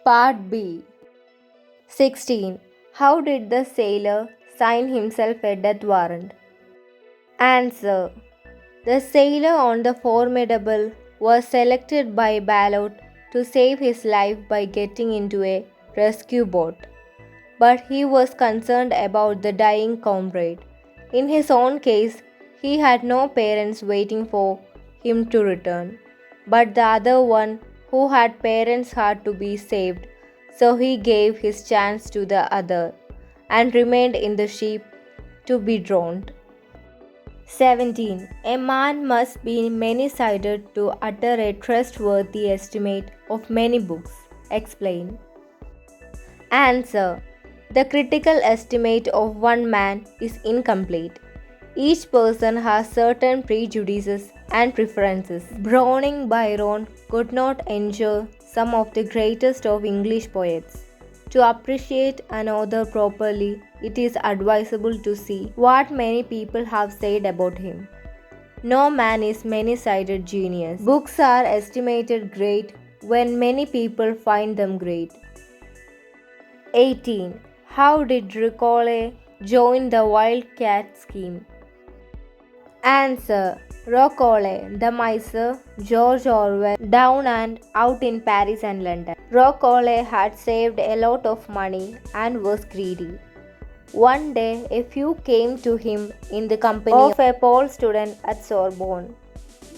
Part B. 16. How did the sailor sign himself a death warrant? Answer. The sailor on the Formidable was selected by ballot to save his life by getting into a rescue boat. But he was concerned about the dying comrade. In his own case, he had no parents waiting for him to return. But the other one who had parents had to be saved, so he gave his chance to the other and remained in the ship to be drowned. 17. A man must be many sided to utter a trustworthy estimate of many books. Explain. Answer. The critical estimate of one man is incomplete. Each person has certain prejudices and preferences. Browning Byron could not endure some of the greatest of English poets. To appreciate an author properly, it is advisable to see what many people have said about him. No man is many-sided genius. Books are estimated great when many people find them great. 18. How did Ricole join the Wildcat scheme? Answer. Ricole, the miser, George Orwell, down and out in Paris and London. Ricole had saved a lot of money and was greedy. One day, a few came to him in the company of a Paul student at Sorbonne.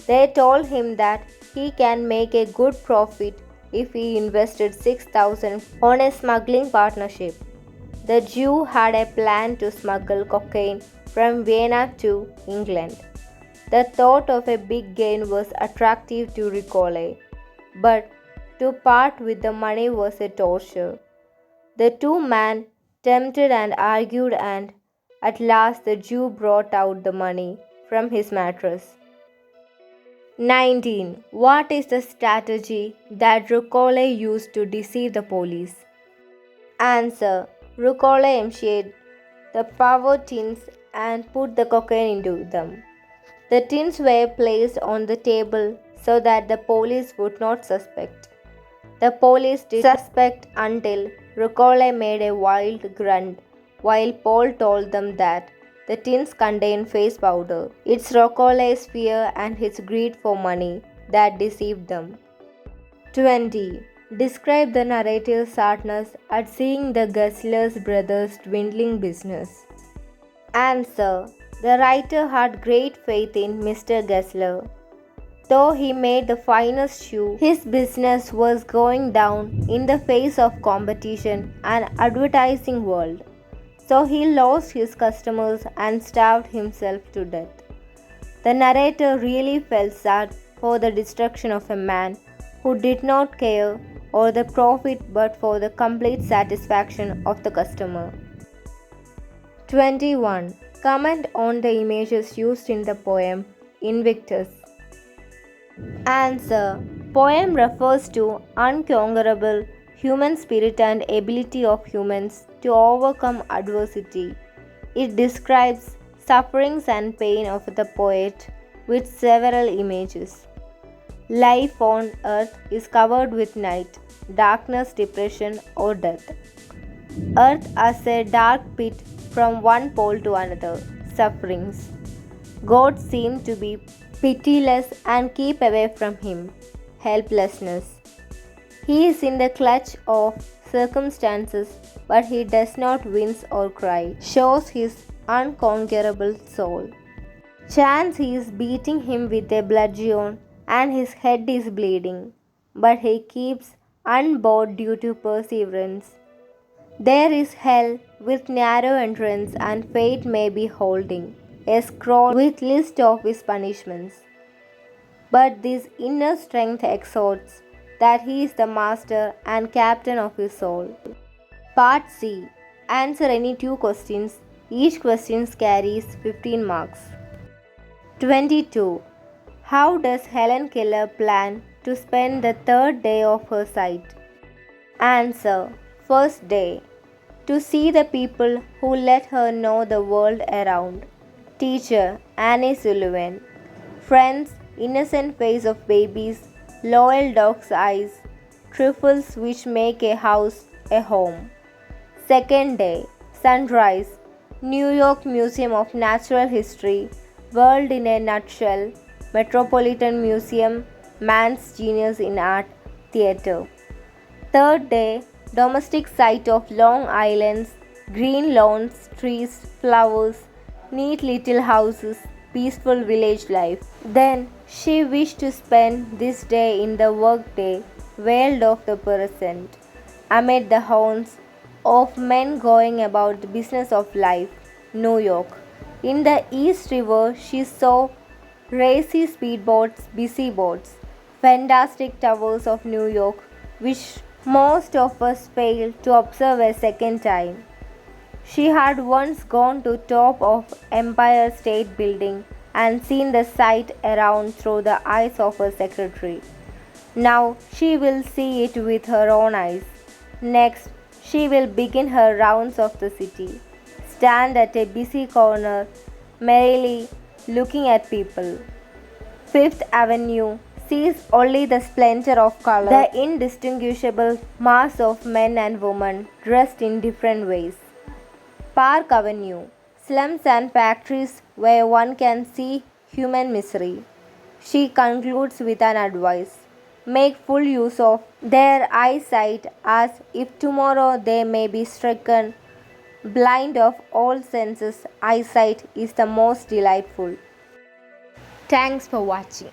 They told him that he can make a good profit if he invested 6,000 on a smuggling partnership. The Jew had a plan to smuggle cocaine from Vienna to England. The thought of a big gain was attractive to Ricole, but to part with the money was a torture. The two men tempted and argued, and at last the Jew brought out the money from his mattress. 19. What is the strategy that Ricole used to deceive the police? Answer. Ricole emptied the powder tins and put the cocaine into them. The tins were placed on the table so that the police would not suspect. The police did suspect until Ricole made a wild grunt while Paul told them that the tins contained face powder. It's Ricole's fear and his greed for money that deceived them. 20. Describe the narrator's sadness at seeing the Gessler's brothers' dwindling business. Answer. The writer had great faith in Mr. Gessler. Though he made the finest shoe, his business was going down in the face of competition and advertising world. So he lost his customers and starved himself to death. The narrator really felt sad for the destruction of a man who did not care or the profit but for the complete satisfaction of the customer. 21. Comment on the images used in the poem Invictus. Answer. Poem refers to unconquerable human spirit and ability of humans to overcome adversity. It describes sufferings and pain of the poet with several images. Life on earth is covered with night, darkness, depression, or death. Earth as a dark pit from one pole to another, sufferings. God seemed to be pitiless and keep away from him, helplessness. He is in the clutch of circumstances, but he does not wince or cry, shows his unconquerable soul. Chance is beating him with a bludgeon and his head is bleeding, but he keeps unbowed due to perseverance. There is hell with narrow entrance and fate may be holding a scroll with list of his punishments. But this inner strength exhorts that he is the master and captain of his soul. Part C. Answer any two questions. Each question carries 15 marks. 22. How does Helen Keller plan to spend the third day of her sight? Answer. First day. To see the people who let her know the world around. Teacher Annie Sullivan. Friends, innocent face of babies, loyal dog's eyes, trifles which make a house a home. Second day, sunrise, New York Museum of Natural History, World in a Nutshell, Metropolitan Museum, Man's Genius in Art, Theatre. Third day, domestic site of Long Island's green lawns, trees, flowers, neat little houses, peaceful village life. Then she wished to spend this day in the workday world of the present, amid the haunts of men going about the business of life, New York. In the East River, she saw racy speedboats, busy boats, fantastic towers of New York, which most of us fail to observe a second time. She had once gone to top of Empire State Building and seen the sight around through the eyes of her secretary. Now she will see it with her own eyes. Next, she will begin her rounds of the city, stand at a busy corner, merrily looking at people. Fifth Avenue sees only the splendor of color, the indistinguishable mass of men and women dressed in different ways. Park Avenue, slums and factories where one can see human misery. She concludes with an advice: make full use of their eyesight, as if tomorrow they may be stricken blind of all senses. Eyesight is the most delightful. Thanks for watching.